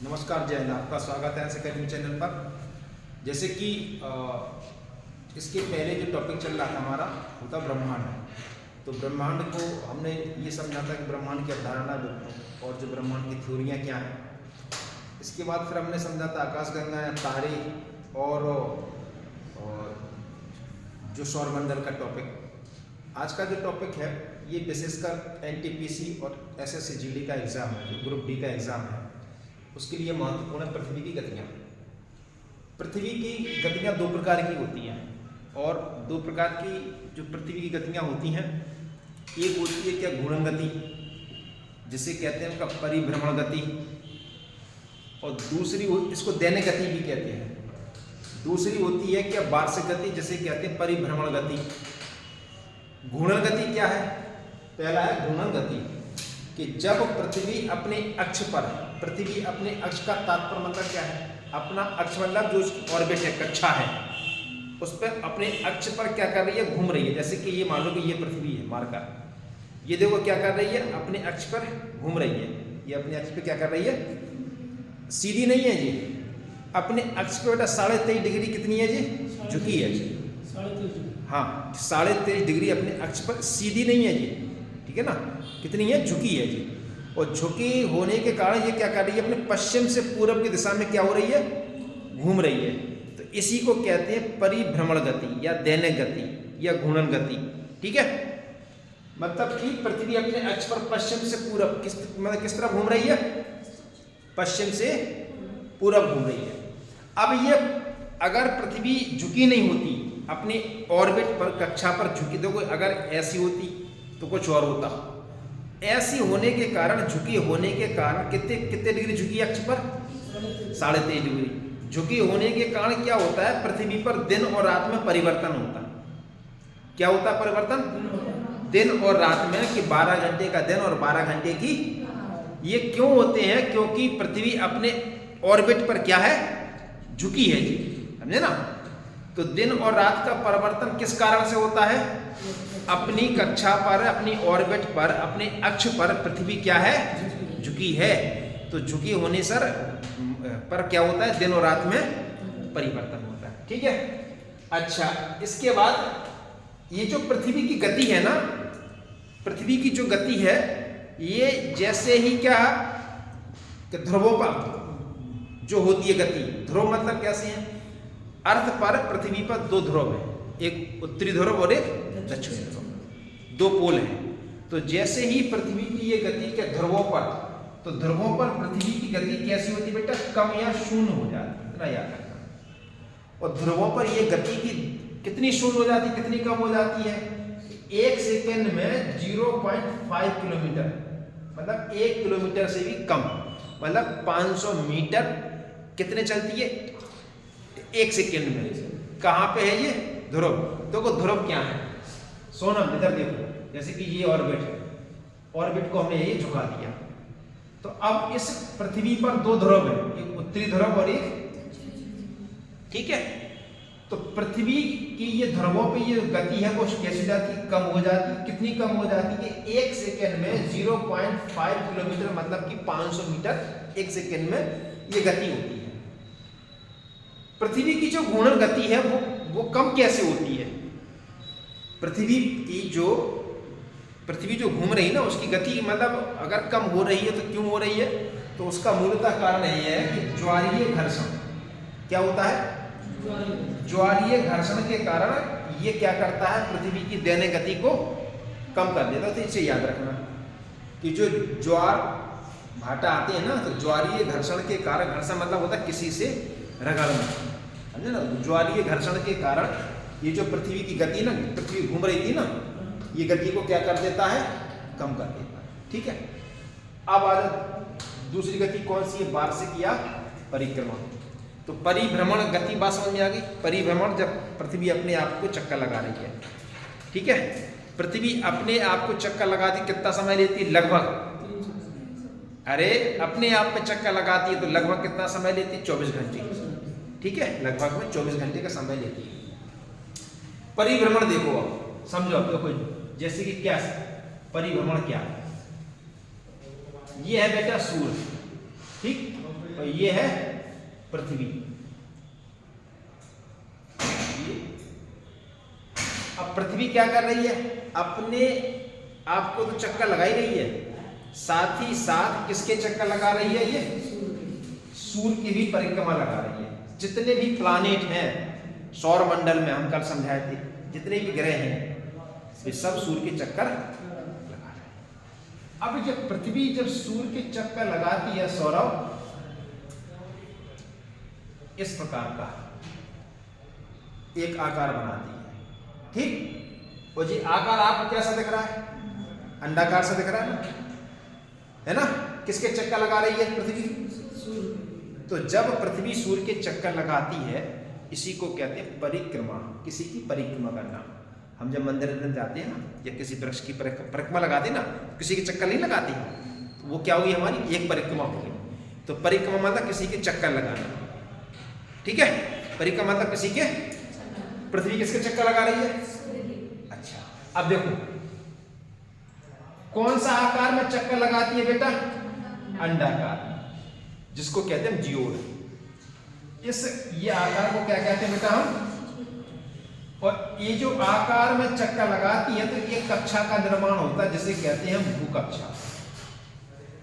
नमस्कार, जय हिंद। आपका स्वागत है एकेडमी चैनल पर। जैसे कि इसके पहले जो टॉपिक चल रहा था हमारा वो था ब्रह्मांड। तो ब्रह्मांड को हमने ये समझा था कि ब्रह्मांड की अवधारणा और जो ब्रह्मांड की थ्योरियाँ क्या हैं। इसके बाद फिर हमने समझा था आकाशगंगा, तारे और जो सौरमंडल का टॉपिक। आज का जो टॉपिक है ये विशेषकर एनटीपीसी और एसएससी जीडी का एग्ज़ाम है, जो ग्रुप डी का एग्ज़ाम है, उसके लिए महत्वपूर्ण है पृथ्वी की गतियाँ। पृथ्वी की गतियाँ दो प्रकार की होती हैं और दो प्रकार की जो पृथ्वी की गतियाँ होती हैं, एक होती है क्या घूर्णन गति, जिसे कहते हैं उनका परिभ्रमण गति, और दूसरी इसको दैनिक गति भी कहते हैं। दूसरी होती है क्या वार्षिक गति, जिसे कहते हैं परिभ्रमण गति। घूर्णन गति क्या है? पहला है घूर्णन गति कि जब पृथ्वी अपने अक्ष पर, पृथ्वी अपने अक्ष का तात्पर्य मतलब क्या है? अपना अक्ष मतलब जो उसकी ऑर्बिट है, कक्षा है, उस पर अपने अक्ष पर क्या कर रही है? घूम रही है। जैसे कि ये मान लो कि ये पृथ्वी है, मार्कर, ये देखो क्या कर रही है? अपने अक्ष पर घूम रही है। ये अपने अक्ष पे क्या कर रही है? सीधी नहीं है जी, अपने अक्ष पे बेटा 23.5 डिग्री कितनी है जी? झुकी है जी। हाँ, 23.5 डिग्री अपने अक्ष पर सीधी नहीं है जी, ठीक है ना? कितनी है? झुकी है जी। और झुकी होने के कारण ये क्या कर रही है? अपने पश्चिम से पूर्व की दिशा में क्या हो रही है? घूम रही है। तो इसी को कहते हैं परिभ्रमण गति या दैनिक गति या घूर्णन गति, ठीक है? मतलब कि पृथ्वी अपने अक्ष पर पश्चिम से पूर्व किस तरह घूम रही है? पश्चिम से पूर्व घूम रही है। अब ये अगर पृथ्वी झुकी नहीं होती, अपने ऑर्बिट पर, कक्षा पर झुकी, देखो अगर ऐसी होती तो कुछ और होता। ऐसी होने के कारण, झुकी होने के कारण कितने डिग्री झुकी है अक्ष पर? 23.5 डिग्री। झुकी होने के कारण क्या होता है? पृथ्वी पर दिन और रात में परिवर्तन होता है। क्या होता है परिवर्तन? दिन और रात में, कि 12 घंटे का दिन और 12 घंटे की। ये क्यों होते हैं? क्योंकि पृथ्वी अपने ऑर्बिट पर क्या है? झुकी है जी, समझे ना? तो दिन और रात का परिवर्तन किस कारण से होता है? अपनी कक्षा पर, अपनी ऑर्बिट पर, अपने अक्ष पर पृथ्वी क्या है? झुकी है। तो झुकी होने पर क्या होता है? दिन और रात में परिवर्तन होता है, ठीक है? अच्छा, इसके बाद ये जो पृथ्वी की गति है ना, पृथ्वी की जो गति है, ये जैसे ही क्या कि ध्रुवों पर जो होती है गति, ध्रुव मतलब कैसे है? अर्थ पर, पृथ्वी पर दो ध्रुव है, एक उत्तरी ध्रुव और एक दक्षिणी ध्रुव, दो पोल हैं। तो जैसे ही पृथ्वी की ये गति के ध्रुवों पर, तो ध्रुवों पर पृथ्वी की गति कैसी होती है बेटा? कम या शून्य हो जाती है, इतना याद रखना। और ध्रुवों पर ये गति की कितनी शून्य हो जाती है, कितनी कम हो जाती है? 1 सेकेंड में 0.5 किलोमीटर, मतलब 1 किलोमीटर से भी कम, मतलब 500 मीटर कितने चलती है? 1 सेकेंड में। कहाँ पे है ये? ध्रुव। देखो ध्रुव क्या है? सोनम, इधर देखो, जैसे कि ये ऑर्बिट है, ऑर्बिट को हमने ये झुका दिया। तो अब इस पृथ्वी पर दो ध्रुव है, एक उत्तरी ध्रुव और एक, ठीक है? तो पृथ्वी की ये ध्रुवों पे ये गति है वो कैसे जाती है? कम हो जाती है। कितनी कम हो जाती है? 1 सेकेंड में 0.5 किलोमीटर, मतलब कि 500 मीटर 1 सेकेंड में ये गति होती है। पृथ्वी की जो घूर्णन गति है वो कम कैसे होती है? पृथ्वी जो घूम रही है ना, उसकी गति मतलब अगर कम हो रही है तो क्यों हो रही है? तो उसका मूलतः कारण यह है कि ज्वारीय घर्षण। क्या होता है? ज्वारीय घर्षण के कारण ये क्या करता है? पृथ्वी की दैनिक गति को कम कर देता है। तो इसे याद रखना कि जो ज्वार भाटा आते हैं ना, तो ज्वारीय घर्षण के कारण, घर्षण मतलब होता है किसी से रगड़ना, समझे ना? ज्वारीय घर्षण के कारण ये जो पृथ्वी की गति ना, पृथ्वी घूम रही थी ना, ये गति को क्या कर देता है? कम कर देता है, ठीक है? अब आ दूसरी गति कौन सी है? वार्षिक या परिक्रमण। तो परिभ्रमण गति बात समझ में आ गई? परिभ्रमण, जब पृथ्वी अपने आप को चक्कर लगा रही है, ठीक है? पृथ्वी अपने आप को चक्कर लगाती कितना समय लेती है? लगभग, अरे अपने आप में चक्कर लगाती है तो लगभग कितना समय लेती है? 24 घंटे, ठीक है? लगभग में 24 घंटे का समय लेती है। परिभ्रमण देखो, अब समझो, अब देखो, जैसे कि क्या परिभ्रमण क्या है? ये है बेटा सूर्य, ठीक। और ये है पृथ्वी। अब पृथ्वी क्या कर रही है, अपने आपको तो चक्कर लगा ही रही है, साथ ही साथ किसके चक्कर लगा रही है, ये सूर्य की भी परिक्रमा लगा रही है। जितने भी प्लानेट हैं सौर मंडल में, हम कल समझाए थे, जितने भी ग्रह हैं वे सब सूर्य के चक्कर लगा रहे हैं। अब जब पृथ्वी जब सूर्य के चक्कर लगाती है सौरव, इस प्रकार का एक आकार बनाती है, ठीक। और जी आकार आपको कैसा दिख रहा है, अंडाकार सा दिख रहा है ना, है ना। किसके चक्कर लगा रही है, पृथ्वी। तो जब पृथ्वी सूर्य के चक्कर लगाती है, इसी को कहते हैं परिक्रमा, किसी की परिक्रमा करना। हम जब मंदिर में जाते हैं ना, या किसी वृक्ष की परिक्रमा लगाते हैं ना, किसी के चक्कर नहीं लगाती, तो वो क्या हुई, हमारी एक परिक्रमा हो गई। तो परिक्रमा मतलब किसी के चक्कर लगाना, ठीक है। परिक्रमा मतलब किसी के, पृथ्वी किसके चक्कर लगा रही है। अच्छा, अब देखो कौन सा आकार में चक्कर लगाती है बेटा, अंडाकार, जिसको कहते हैं जियोड। ये आकार को क्या कहते हैं बेटा हम, और ये जो आकार में चक्कर लगाती है तो ये कक्षा का निर्माण होता है, जिसे कहते हैं भूकक्षा।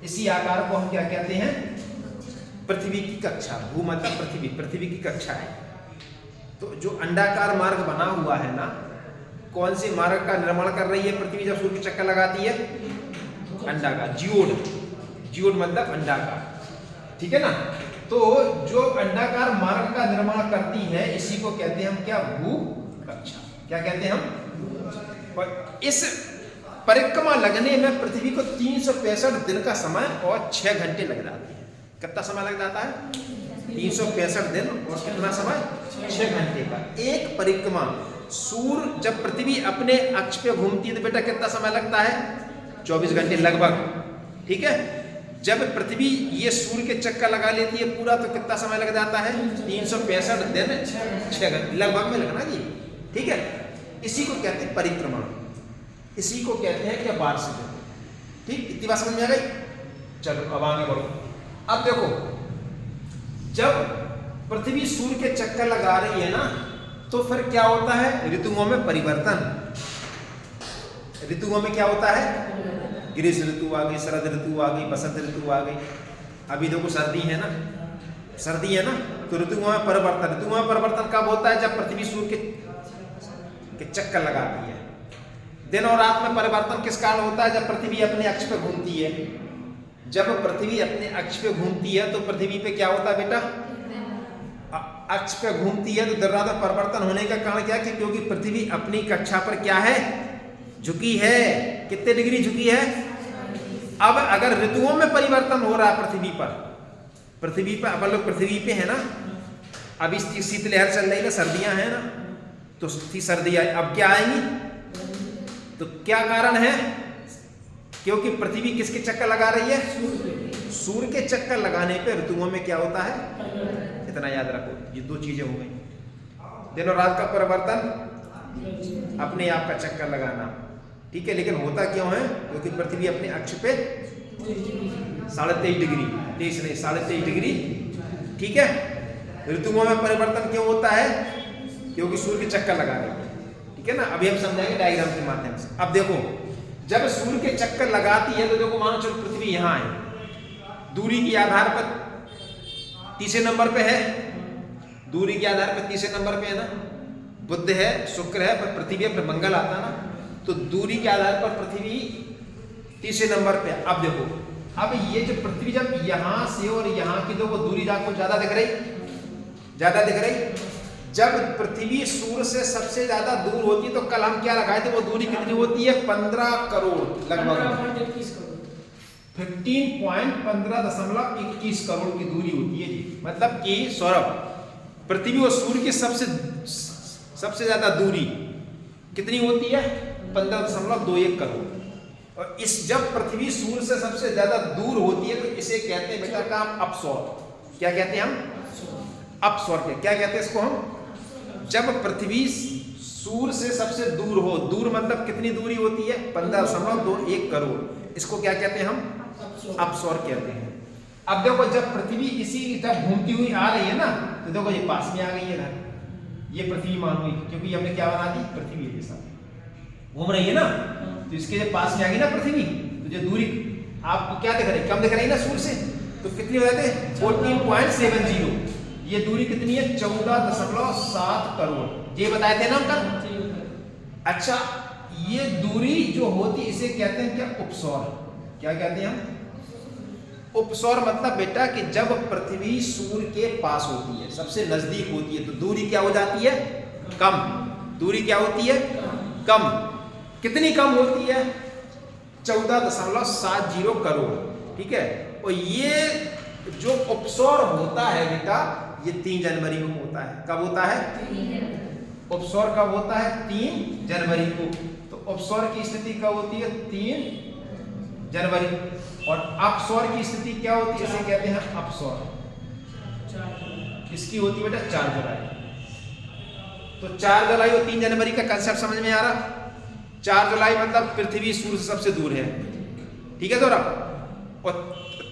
इसी आकार को हम क्या कहते हैं, पृथ्वी की कक्षा। भू मतलब पृथ्वी, पृथ्वी की कक्षा है। तो जो अंडाकार मार्ग बना हुआ है ना, कौन से मार्ग का निर्माण कर रही है पृथ्वी जब सूर्य के चक्कर लगाती है, अंडाकार, जियोड। जियोड मतलब अंडाकार, ठीक है ना। तो जो अंडाकार मार्ग का निर्माण करती है, इसी को कहते हैं हम क्या, भूकक्षा। क्या कहते हैं हम। और इस परिक्रमा लगने में पृथ्वी को 365 दिन का समय और 6 घंटे लग जाते हैं। कितना समय लग जाता है, 365 दिन और कितना समय, 6 घंटे का एक परिक्रमा। सूर्य जब पृथ्वी अपने अक्ष पे घूमती है तो बेटा कितना समय लगता है, 24 घंटे लगभग, ठीक है। जब पृथ्वी ये सूर्य के चक्कर लगा लेती है पूरा, तो कितना समय लग जाता है, 365 दिन 6 घंटे लगभग में लगना जी, ठीक है। इसी को कहते हैं परिक्रमा, इसी को कहते हैं क्या, वार्षिक। ठीक, इतनी बात समझ में आ गई। चलो अब आगे बढ़ो। अब देखो जब पृथ्वी सूर्य के चक्कर लगा रही है ना, तो फिर क्या होता है, ऋतुओं में परिवर्तन। ऋतुओं में क्या होता है, ग्रीष्म ऋतु आ गई, शरद ऋतु आ गई, बसंत ऋतु आ गई। अभी देखो सर्दी है ना, सर्दी है ना, तो ऋतुओं में परिवर्तन। ऋतुओं में परिवर्तन कब होता है, जब पृथ्वी सूर्य के चक्कर लगाती है। दिन और रात में परिवर्तन किस कारण होता है, जब पृथ्वी अपने अक्ष पे घूमती है। जब पृथ्वी अपने अक्ष पे घूमती है तो पृथ्वी पे क्या होता है बेटा, अक्ष पे घूमती है, तो दिन रात में परिवर्तन होने का कारण क्या है, क्योंकि पृथ्वी अपनी कक्षा पर क्या है, झुकी है। कितने डिग्री झुकी है। अब अगर ऋतुओं में परिवर्तन हो रहा है पृथ्वी पर, पृथ्वी पर अपन लोग पृथ्वी पे है ना, अभी शीतलहर चल रही है, सर्दियां हैं ना, तो सर्दियां अब क्या आएंगी, तो क्या कारण है, क्योंकि पृथ्वी किसके चक्कर लगा रही है, सूर्य के चक्कर लगाने पे ऋतुओं में क्या होता है, इतना याद रखो। ये दो चीजें हो गई, दिन और रात का परिवर्तन, अपने आप का चक्कर लगाना, ठीक है। लेकिन होता क्यों है, क्योंकि पृथ्वी अपने अक्ष पे 23.5 डिग्री, 23 नहीं 23.5 डिग्री, ठीक है। ऋतुओं में परिवर्तन क्यों होता है, क्योंकि सूर्य के चक्कर लगा रही है, ठीक है ना। अभी हम समझाएंगे डायग्राम के माध्यम से। अब देखो जब सूर्य के चक्कर लगाती है तो देखो मानो चलो पृथ्वी यहाँ है, दूरी के आधार पर तीसरे नंबर पे है, दूरी के आधार पर तीसरे नंबर पे है ना, बुध है, शुक्र है, पर पृथ्वी है, पर मंगल आता है ना, तो दूरी के आधार पर पृथ्वी तीसरे नंबर पे। अब देखो अब ये जो पृथ्वी जब यहां से और यहां की देखो दूरी आपको ज्यादा दिख रही, ज्यादा दिख रही। जब पृथ्वी सूर्य से सबसे ज्यादा दूर होती है, तो कल हम क्या लगाए थे, वो दूरी कितनी होती है, 15 करोड़ लगभग, 15.21 करोड़ की दूरी होती है जी। मतलब कि सौरभ पृथ्वी और सूर्य की सबसे ज्यादा दूरी कितनी होती है, 15.21 करोड़। और इस जब पृथ्वी सूर्य से सबसे ज्यादा दूर होती है तो इसे कहते हैं बेटा का अपसौर। क्या कहते हैं हम, अपसौर। क्या कहते हैं इसको हम, जब पृथ्वी सूर्य से सबसे दूर हो, दूर मतलब कितनी दूरी होती है, 15.21 करोड़, इसको क्या कहते हैं हम, अपसौर कहते हैं। अब देखो जब पृथ्वी इसी जब घूमती हुई आ रही है ना, तो देखो ये पास में आ गई है ना, ये पृथ्वी मान हुई, क्योंकि हमने क्या बना दी, पृथ्वी के साथ घूम रही है ना, तो इसके जब पास में आ गई ना पृथ्वी, तो जो दूरी आपको क्या दिख रही है, कम दिख रही है ना सूर्य से, तो कितनी हो जाते हैं 14.70। ये दूरी कितनी है 14.7 करोड़, ये बताए थे ना हम कल। अच्छा ये दूरी जो होती है इसे कहते हैं क्या, उपसौर। क्या कहते हैं हम, उपसौर। मतलब बेटा कि जब पृथ्वी सूर्य के पास होती है, सबसे नजदीक होती है, तो दूरी क्या हो जाती है, कम। दूरी क्या होती है, कम। कितनी कम होती है, 14.70 करोड़। ठीक है, और ये जो उपसौर होता है बेटा, ये 3 जनवरी को होता है। कब होता है, उपसौर कब होता है, 3 जनवरी को। तो उपसौर की स्थिति कब होती है, 3 जनवरी। और अपसौर की स्थिति क्या होती है, इसे कहते हैं अपसौर। इसकी होती है बेटा 4 जुलाई। तो 4 जुलाई और 3 जनवरी का कंसेप्ट समझ में आ रहा। 4 जुलाई मतलब पृथ्वी सूर्य से सबसे दूर है, ठीक है दोरा। और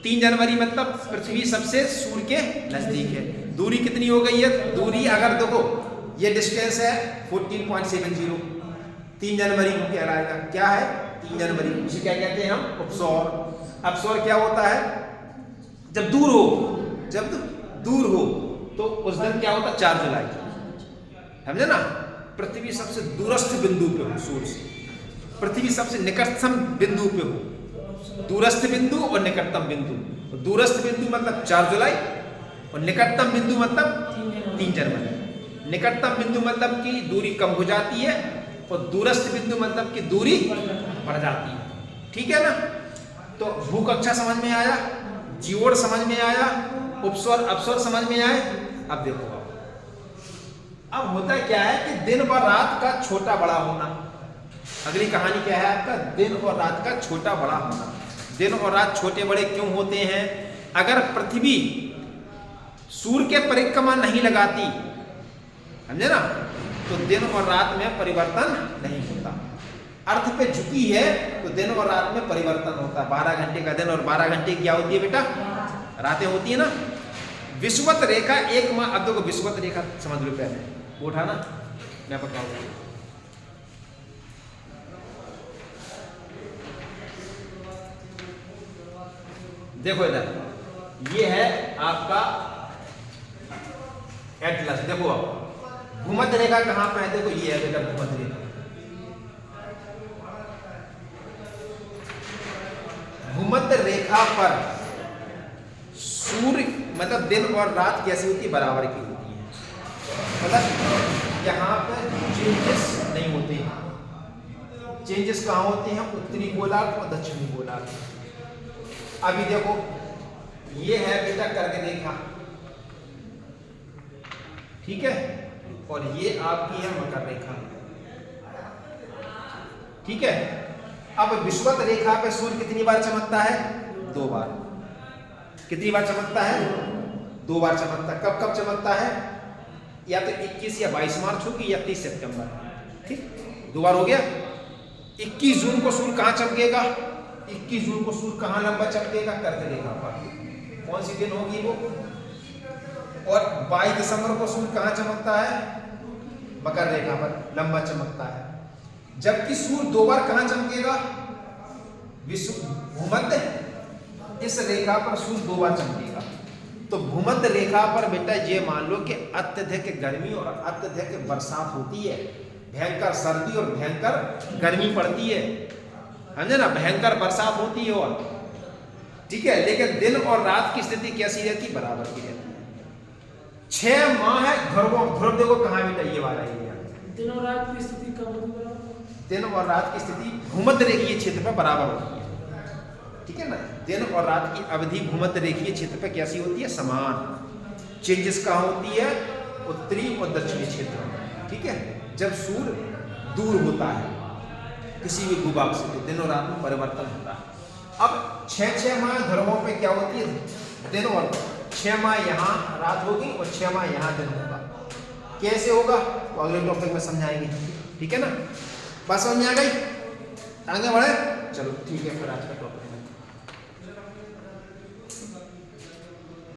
3 जनवरी मतलब पृथ्वी सबसे सूर्य के नजदीक है। दूरी कितनी हो गई है, दूरी अगर देखो ये डिस्टेंस है 14.70, 3 जनवरी को कहलाएगा। क्या है, 3 जनवरी, उसे क्या कहते हैं हम, उपसौर। अपसौर क्या होता है, जब दूर हो, जब दूर हो तो उस दिन क्या होता है, 4 जुलाई, समझे ना। पृथ्वी सबसे दूरस्थ बिंदु पे हो सूर्य से, पृथ्वी सबसे निकटतम बिंदु पे हो। दूरस्थ बिंदु और निकटतम बिंदु। दूरस्थ बिंदु मतलब 4 जुलाई और निकटतम बिंदु मतलब 3 जनवरी। निकटतम बिंदु मतलब कि दूरी कम हो जाती है और दूरस्थ बिंदु मतलब कि दूरी बढ़ जाती है, ठीक है ना। तो भूकक्षा समझ में आया, जीवोड़ समझ में आया, उपसौर अपसौर समझ में आए। अब देखो अब होता क्या है कि दिन और रात का छोटा बड़ा होना। अगली कहानी क्या है आपका, दिन और रात का छोटा बड़ा होना। दिन और रात छोटे बड़े क्यों होते हैं, अगर पृथ्वी सूर्य के परिक्रमा नहीं लगाती, समझे ना, तो दिन और रात में परिवर्तन नहीं होता। अर्थ पे झुकी है तो दिन और रात में परिवर्तन होता है। 12 घंटे का दिन और 12 घंटे क्या होती है बेटा, रातें होती है ना। विषुवत रेखा एक माह, अब देखो विषुवत रेखा समझ लो पहले, वो उठाना मैं बताऊंगा। देखो इधर ये है आपका एटलस। देखो अब भूमध्य रेखा कहां पे है, देखो ये है बेटा भूमध्य रेखा। भूमध्य रेखा पर सूर्य मतलब दिन और रात कैसी होती है, बराबर की होती है। मतलब यहाँ पर चेंजेस नहीं होते। चेंजेस कहाँ होते हैं, उत्तरी गोलार्ध और दक्षिणी गोलार्ध। अभी देखो ये है बेटा कर्क रेखा, ठीक है, और ये आपकी है मकर रेखा, ठीक है। अब विषुवत रेखा पे सूर्य कितनी बार चमकता है, 2 बार। कितनी बार चमकता है, 2 बार चमकता है। कब कब चमकता है, या तो 21 या 22 मार्च होगी या 30 सितंबर, ठीक, 2 बार हो गया। 21 जून को सूर्य कहां चमकेगा, 21 जून को सूर्य कहां लंबा चमकेगा, कर्क रेखा पर। कौन सी दिन होगी वो। और 22 दिसंबर को सूर्य कहां चमकता है, मकर रेखा पर लंबा चमकता है। जबकि सूर्य 2 बार कहां चमकेगा, भूमध्य, इस रेखा पर सूर्य 2 बार चमकेगा। तो भूमध्य रेखा पर बेटा ये मान लो कि अत्यधिक गर्मी और अत्यधिक बरसात होती है, भयंकर सर्दी और भयंकर गर्मी पड़ती है, समझे ना, भयंकर बरसात होती है। और ठीक है, लेकिन दिन और रात की स्थिति कैसी रहती, बराबर की रहती है। 6 माह है ध्रुव देखो कहां बेटा, ये वाला एरिया। दिन और रात की स्थिति कब होती है, दिन और रात की स्थिति भूमध्य रेखीय क्षेत्र पर बराबर होती है, ठीक है ना। दिन और रात की अवधि भूमध्य रेखीय क्षेत्र पर कैसी होती है, समान। चेंजेस कहाँ होती है, उत्तरी और दक्षिणी क्षेत्र में, ठीक है। जब सूर्य दूर होता है किसी भी भूभाग से तो दिन और रात में परिवर्तन होता है। अब 6 माह ध्रुवों पे क्या होती है, दिन और 6 माह यहाँ रात होगी और 6 माह यहाँ दिन होगा। कैसे होगा तो अगले टॉपिक में समझाएंगे, ठीक है ना। बात समझ में आ गई, आगे बढ़े, चलो ठीक है फिर आज